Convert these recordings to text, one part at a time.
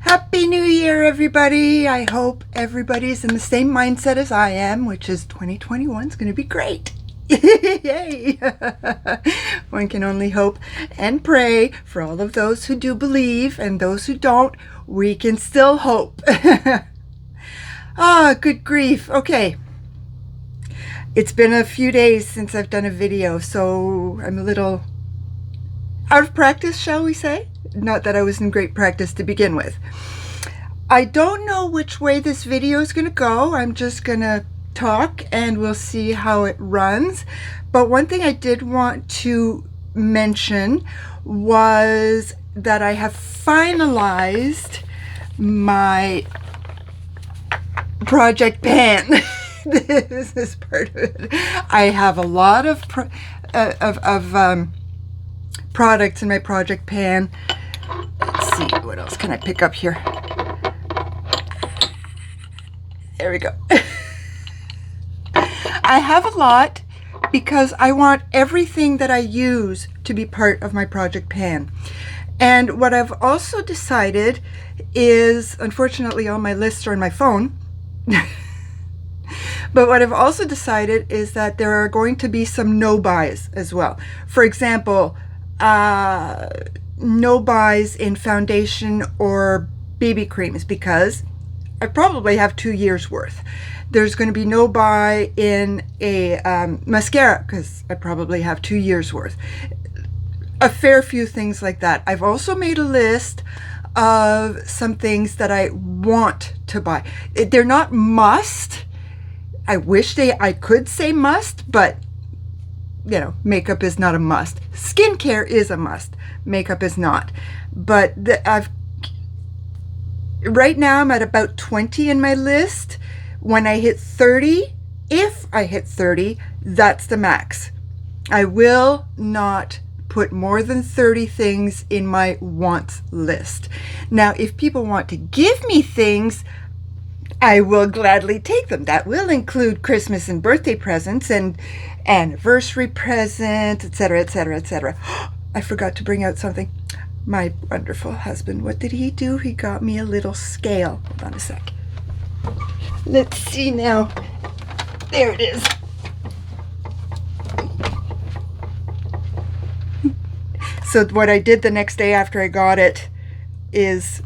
Happy New Year, everybody. I hope everybody's in the same mindset as I am, which is 2021 is going to be great. Yay! One can only hope and pray for all of those who do believe, and those who don't, we can still hope. Good grief. Okay. It's been a few days since I've done a video, so I'm a little out of practice, shall we say? Not that I was in great practice to begin with. I don't know which way this video is going to go. I'm just going to talk and we'll see how it runs. But one thing I did want to mention was that I have finalized my project pan. This is part of it. I have a lot of products in my project pan. Let's see, what else can I pick up here? There we go. I have a lot because I want everything that I use to be part of my project pan. And what I've also decided is, unfortunately all my lists are on my phone, but what I've also decided is that there are going to be some no buys as well. For example, no buys in foundation or BB creams because I probably have 2 years worth. There's going to be no buy in a mascara because I probably have 2 years worth. A fair few things like that. I've also made a list of some things that I want to buy. They're not must. I wish I could say must, but you know, makeup is not a must. Skincare is a must. Makeup is not. But right now I'm at about 20 in my list. When I hit 30, if I hit 30, that's the max. I will not put more than 30 things in my wants list. Now, if people want to give me things, I will gladly take them. That will include Christmas and birthday presents and anniversary presents, etc., etc., etc. I forgot to bring out something. My wonderful husband, what did he do? He got me a little scale. Hold on a sec. Let's see now. There it is. So what I did the next day after I got it is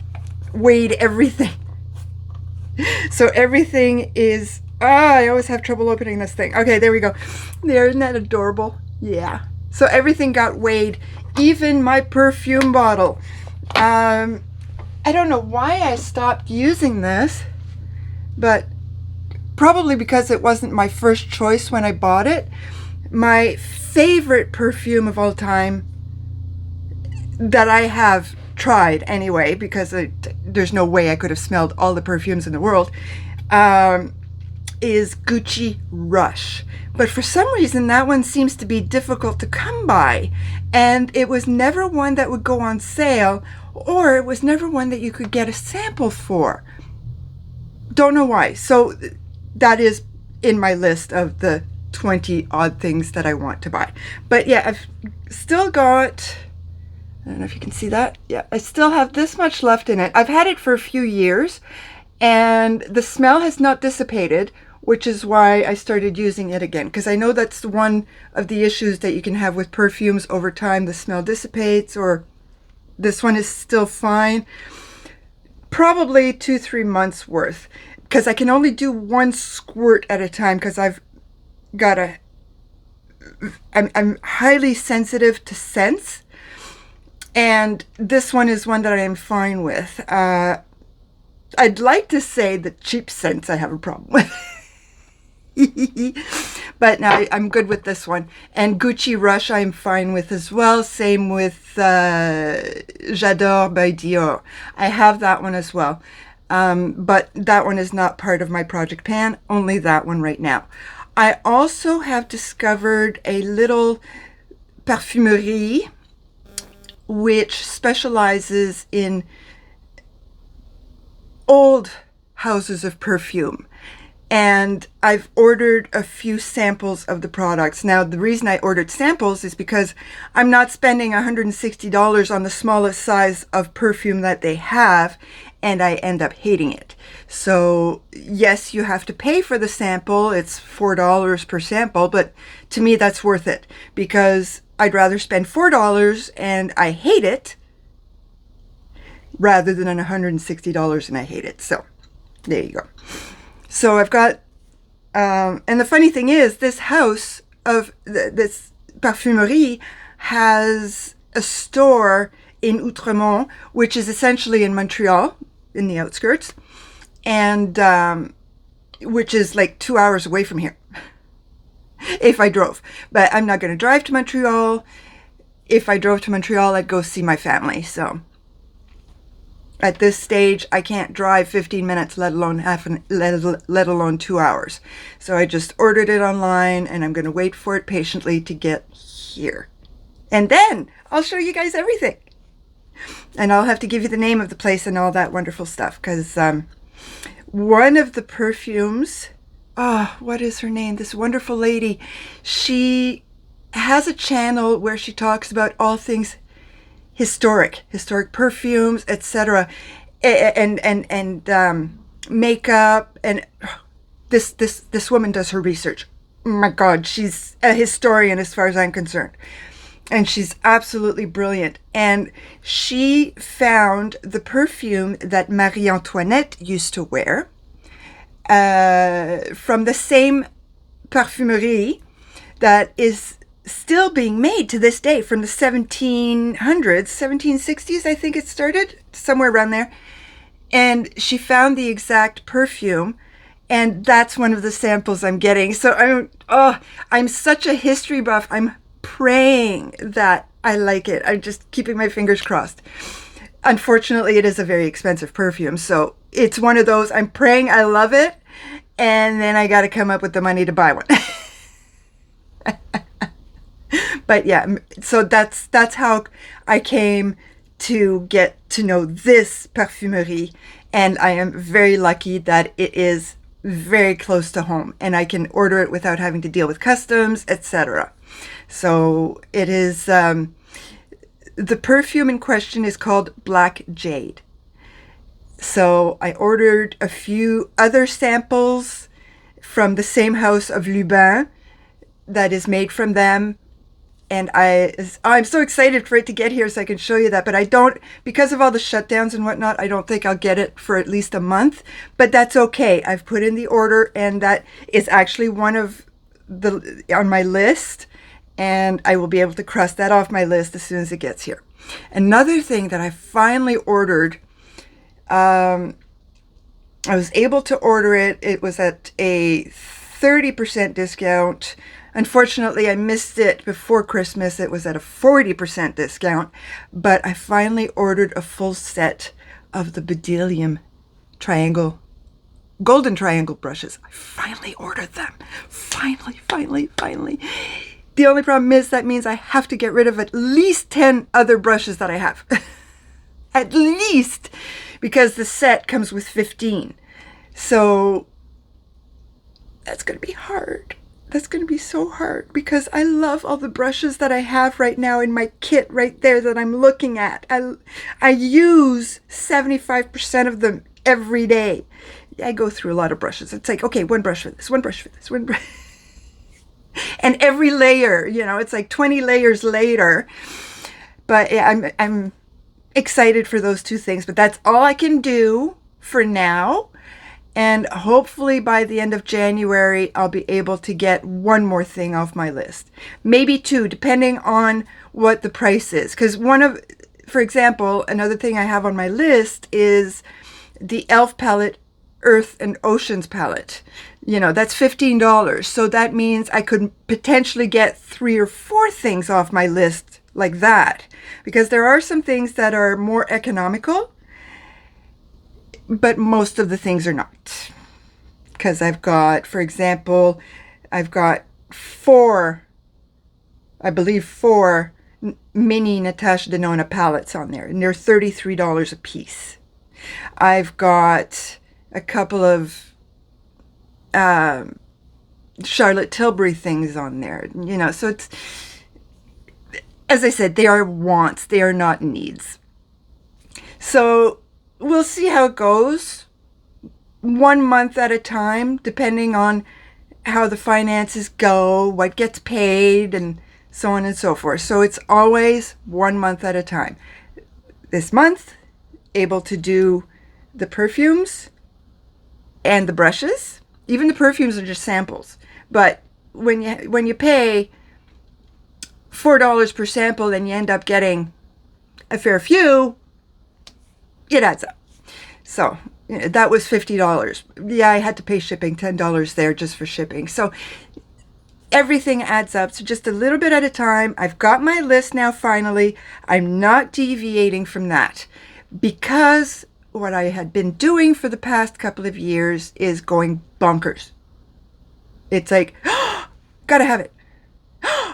weighed everything. So everything is, I always have trouble opening this thing. Okay, there we go. There, isn't that adorable? Yeah. So everything got weighed, even my perfume bottle. I don't know why I stopped using this, but probably because it wasn't my first choice when I bought it. My favorite perfume of all time that I have tried anyway, because there's no way I could have smelled all the perfumes in the world, is Gucci Rush. But for some reason that one seems to be difficult to come by, and it was never one that would go on sale, or it was never one that you could get a sample for. Don't know why. So that is in my list of the 20 odd things that I want to buy. But yeah, I've still got, I don't know if you can see that. Yeah, I still have this much left in it. I've had it for a few years and the smell has not dissipated, which is why I started using it again. Because I know that's one of the issues that you can have with perfumes over time. The smell dissipates, or this one is still fine. Probably 2-3 months worth. Because I can only do one squirt at a time because I've got I'm highly sensitive to scents. And this one is one that I am fine with. I'd like to say the cheap scents I have a problem with. But no, I'm good with this one. And Gucci Rush I'm fine with as well. Same with J'adore by Dior. I have that one as well. But that one is not part of my project pan. Only that one right now. I also have discovered a little parfumerie which specializes in old houses of perfume. And I've ordered a few samples of the products. Now, the reason I ordered samples is because I'm not spending $160 on the smallest size of perfume that they have, and I end up hating it. So, yes, you have to pay for the sample. It's $4 per sample, but to me, that's worth it because I'd rather spend $4 and I hate it rather than $160 and I hate it. So, there you go. So I've got, and the funny thing is, this house of this Parfumerie has a store in Outremont, which is essentially in Montreal, in the outskirts, and which is like 2 hours away from here, if I drove. But I'm not going to drive to Montreal. If I drove to Montreal, I'd go see my family. So at this stage, I can't drive 15 minutes, let alone let alone 2 hours. So I just ordered it online, and I'm going to wait for it patiently to get here. And then I'll show you guys everything. And I'll have to give you the name of the place and all that wonderful stuff, because one of the perfumes, what is her name? This wonderful lady, she has a channel where she talks about all things historic perfumes, etc., and makeup. And this woman does her research. Oh my God, she's a historian as far as I'm concerned, and she's absolutely brilliant. And she found the perfume that Marie Antoinette used to wear from the same Parfumerie that is still being made to this day, from the 1700s, 1760s, I think it started, somewhere around there. And she found the exact perfume, and that's one of the samples I'm getting. So I'm such a history buff. I'm praying that I like it. I'm just keeping my fingers crossed. Unfortunately, it is a very expensive perfume, so it's one of those, I'm praying I love it, and then I got to come up with the money to buy one. But yeah, so that's how I came to get to know this Parfumerie, and I am very lucky that it is very close to home, and I can order it without having to deal with customs, etc. So it is, the perfume in question is called Black Jade. So I ordered a few other samples from the same house of Lubin that is made from them. And I'm so excited for it to get here so I can show you that. But I don't, because of all the shutdowns and whatnot, I don't think I'll get it for at least a month. But that's okay. I've put in the order, and that is actually one of the on my list. And I will be able to cross that off my list as soon as it gets here. Another thing that I finally ordered, I was able to order it. It was at a 30% discount. Unfortunately, I missed it before Christmas. It was at a 40% discount, but I finally ordered a full set of the Bdellium golden triangle brushes. I finally ordered them. Finally. The only problem is that means I have to get rid of at least 10 other brushes that I have. At least, because the set comes with 15. So that's going to be hard. That's going to be so hard because I love all the brushes that I have right now in my kit right there that I'm looking at. I use 75% of them every day. I go through a lot of brushes. It's like, okay, one brush for this, one brush for this, one brush. And every layer, it's like 20 layers later. But yeah, I'm excited for those two things. But that's all I can do for now. And hopefully by the end of January, I'll be able to get one more thing off my list. Maybe two, depending on what the price is. Because for example, another thing I have on my list is the e.l.f. palette, Earth and Oceans palette. That's $15. So that means I could potentially get 3 or 4 things off my list like that. Because there are some things that are more economical, but most of the things are not. Because I've got, for example, 4 mini Natasha Denona palettes on there, and they're $33 a piece. I've got a couple of Charlotte Tilbury things on there. So it's, as I said, they are wants, they are not needs. So we'll see how it goes, 1 month at a time, depending on how the finances go, what gets paid, and so on and so forth. So it's always 1 month at a time. This month, able to do the perfumes and the brushes. Even the perfumes are just samples. But when you pay $4 per sample and you end up getting a fair few, it adds up. So that was $50. Yeah, I had to pay shipping, $10 there just for shipping. So everything adds up. So just a little bit at a time. I've got my list now finally. I'm not deviating from that because what I had been doing for the past couple of years is going bonkers. It's like, gotta have it.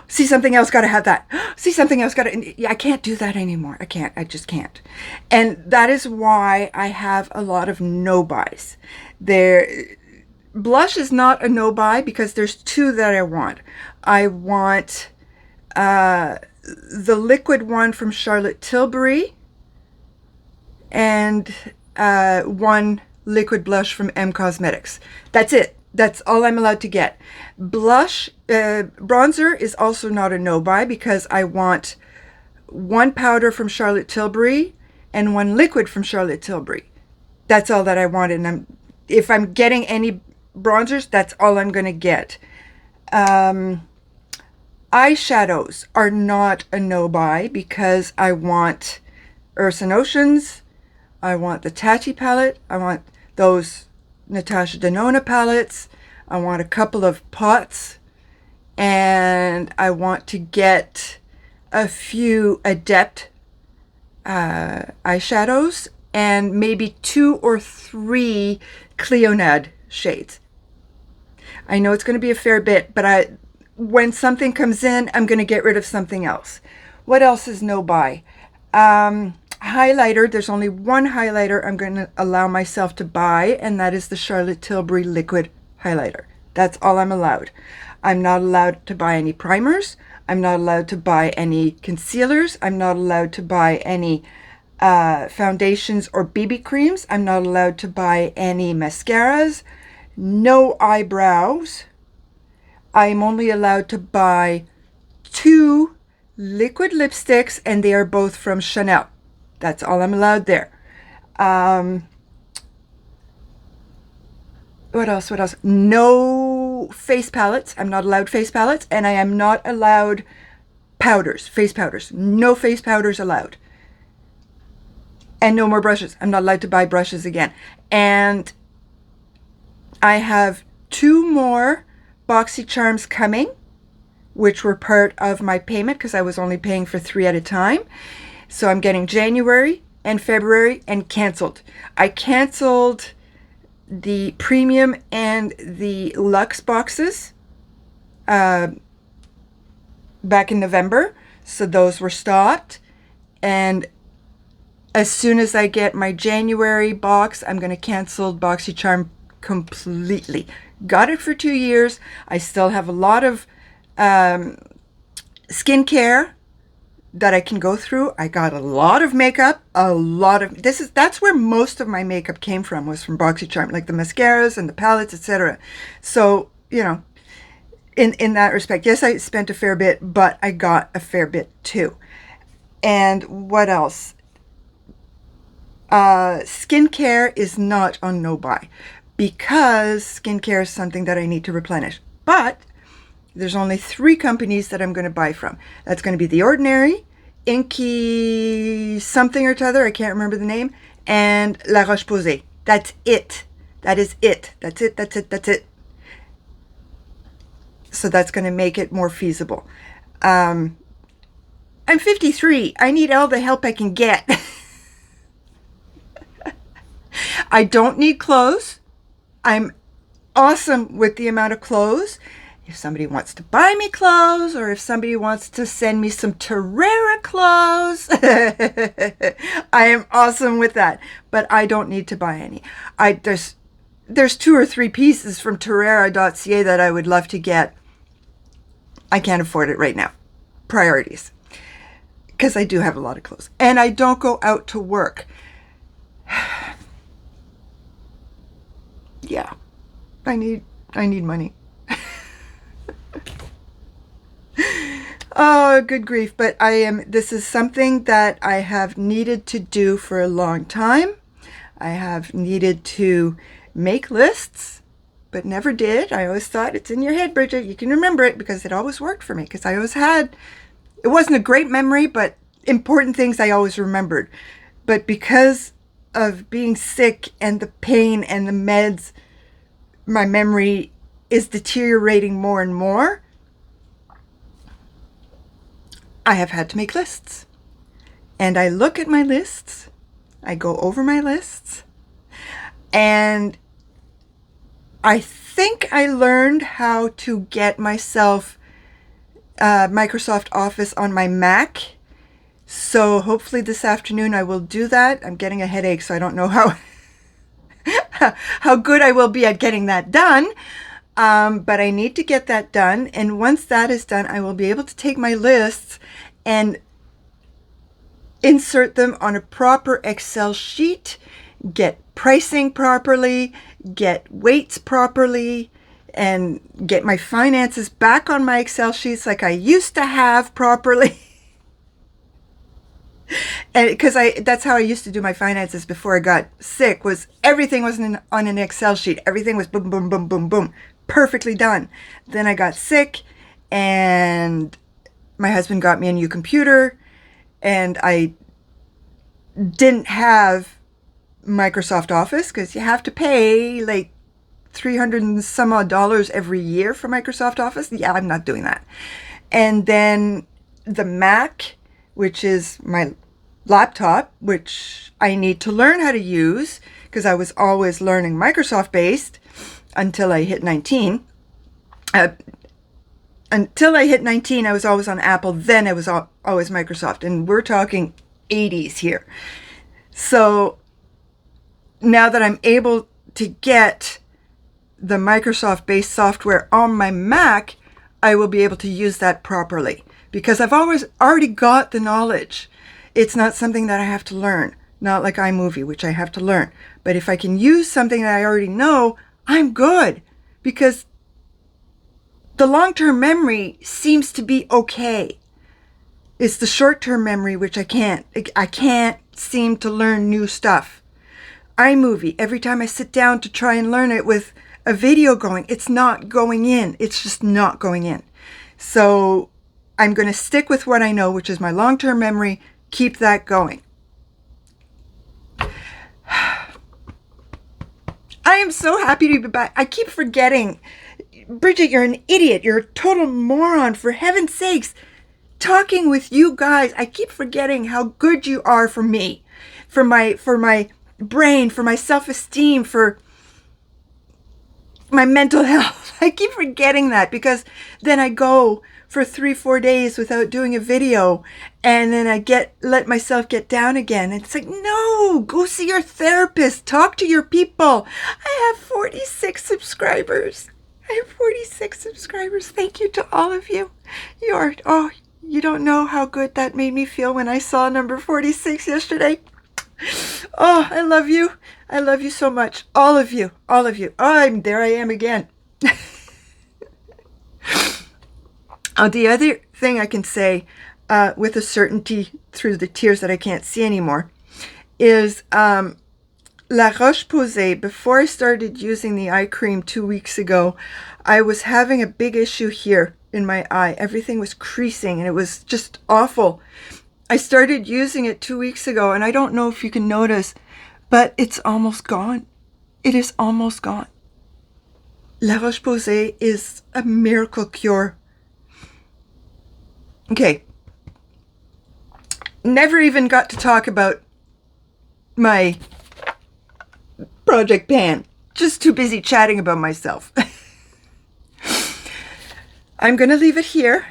See something else, gotta have that. See something else, gotta. I can't do that anymore. I just can't. And that is why I have a lot of no buys. Blush is not a no buy because there's two that I want. I want the liquid one from Charlotte Tilbury and one liquid blush from M Cosmetics. That's it. That's all I'm allowed to get. Blush, bronzer is also not a no-buy because I want one powder from Charlotte Tilbury and one liquid from Charlotte Tilbury. That's all that I want. And if I'm getting any bronzers, that's all I'm going to get. Eyeshadows are not a no-buy because I want Earths and Oceans. I want the Tati palette. I want those Natasha Denona palettes. I want a couple of pots, and I want to get a few Adept eyeshadows and maybe 2 or 3 Cleonad shades. I know it's going to be a fair bit, but when something comes in, I'm going to get rid of something else. What else is no buy? Highlighter, there's only one highlighter I'm going to allow myself to buy, and that is the Charlotte Tilbury liquid highlighter. That's all I'm allowed. I'm not allowed to buy any primers. I'm not allowed to buy any concealers. I'm not allowed to buy any foundations or BB creams. I'm not allowed to buy any mascaras. No eyebrows. I'm only allowed to buy 2 liquid lipsticks, and they are both from Chanel. That's all I'm allowed there. What else? No face palettes. I'm not allowed face palettes. And I am not allowed powders, face powders. No face powders allowed. And no more brushes. I'm not allowed to buy brushes again. And I have 2 more BoxyCharms coming, which were part of my payment because I was only paying for 3 at a time. So I'm getting January and February and canceled. I canceled the premium and the luxe boxes back in November. So those were stopped. And as soon as I get my January box, I'm going to cancel BoxyCharm completely. Got it for 2 years. I still have a lot of skincare that I can go through. I got a lot of makeup, that's where most of my makeup came from, was from BoxyCharm, like the mascaras and the palettes, etc. So, in that respect, yes, I spent a fair bit, but I got a fair bit too. And what else? Skincare is not on no buy because skincare is something that I need to replenish. But there's only 3 companies that I'm going to buy from. That's going to be The Ordinary, Inky something or t'other, I can't remember the name, and La Roche-Posay. That's it. That is it. That's it. So that's going to make it more feasible. I'm 53. I need all the help I can get. I don't need clothes. I'm awesome with the amount of clothes. If somebody wants to buy me clothes, or if somebody wants to send me some Terrera clothes, I am awesome with that. But I don't need to buy any. there's 2 or 3 pieces from terrera.ca that I would love to get. I can't afford it right now. Priorities. Because I do have a lot of clothes. And I don't go out to work. Yeah. I need money. Oh, good grief. But this is something that I have needed to do for a long time. I have needed to make lists, but never did. I always thought, it's in your head, Bridget. You can remember it, because it always worked for me. Because I always had, it wasn't a great memory, but important things I always remembered. But because of being sick and the pain and the meds, my memory is deteriorating more and more. I have had to make lists. And I look at my lists, I go over my lists, and I think I learned how to get myself Microsoft Office on my Mac. So hopefully this afternoon I will do that. I'm getting a headache, so I don't know how good I will be at getting that done. But I need to get that done. And once that is done, I will be able to take my lists and insert them on a proper Excel sheet, get pricing properly, get weights properly, and get my finances back on my Excel sheets like I used to have properly. And because that's how I used to do my finances before I got sick, was everything was on an Excel sheet. Everything was boom, boom, boom, boom, boom, perfectly done. Then I got sick, and my husband got me a new computer, and I didn't have Microsoft Office, because you have to pay like $300 and some odd every year for Microsoft Office. Yeah, I'm not doing that. And then the Mac, which is my laptop, which I need to learn how to use, because I was always learning Microsoft based until I hit 19. Until I hit 19, I was always on Apple. Then I was always Microsoft. And we're talking 80s here. So now that I'm able to get the Microsoft-based software on my Mac, I will be able to use that properly, because I've already got the knowledge. It's not something that I have to learn, not like iMovie, which I have to learn. But if I can use something that I already know, I'm good, because the long-term memory seems to be okay. It's the short-term memory which I can't seem to learn new stuff. iMovie, every time I sit down to try and learn it with a video going, it's not going in. It's just not going in. So I'm going to stick with what I know, which is my long-term memory. Keep that going. I am so happy to be back. I keep forgetting. Bridget, you're an idiot. You're a total moron. For heaven's sakes, talking with you guys, I keep forgetting how good you are for me, for my brain, for my self-esteem, for my mental health. I keep forgetting that, because then I go for 3-4 days without doing a video, and then I let myself get down again. And it's like, no, go see your therapist, talk to your people. I have 46 subscribers. Thank you to all of you. You don't know how good that made me feel when I saw number 46 yesterday. Oh, I love you. I love you so much. All of you. There I am again. The other thing I can say with a certainty through the tears that I can't see anymore is La Roche-Posay. Before I started using the eye cream 2 weeks ago, I was having a big issue here in my eye. Everything was creasing, and it was just awful. I started using it 2 weeks ago, and I don't know if you can notice, but it's almost gone. It is almost gone. La Roche-Posay is a miracle cure. Okay. Never even got to talk about my project pan. Just too busy chatting about myself. I'm going to leave it here.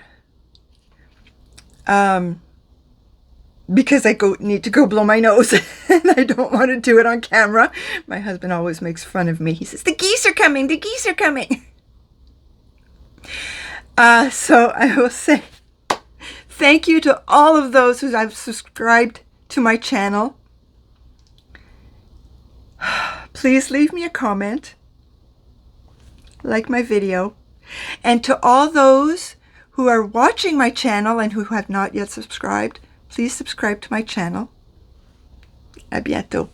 Because I need to go blow my nose. and I don't want to do it on camera. My husband always makes fun of me. He says, the geese are coming, the geese are coming. So I will say thank you to all of those who have subscribed to my channel. Please leave me a comment, like my video, and to all those who are watching my channel and who have not yet subscribed, please subscribe to my channel. À bientôt.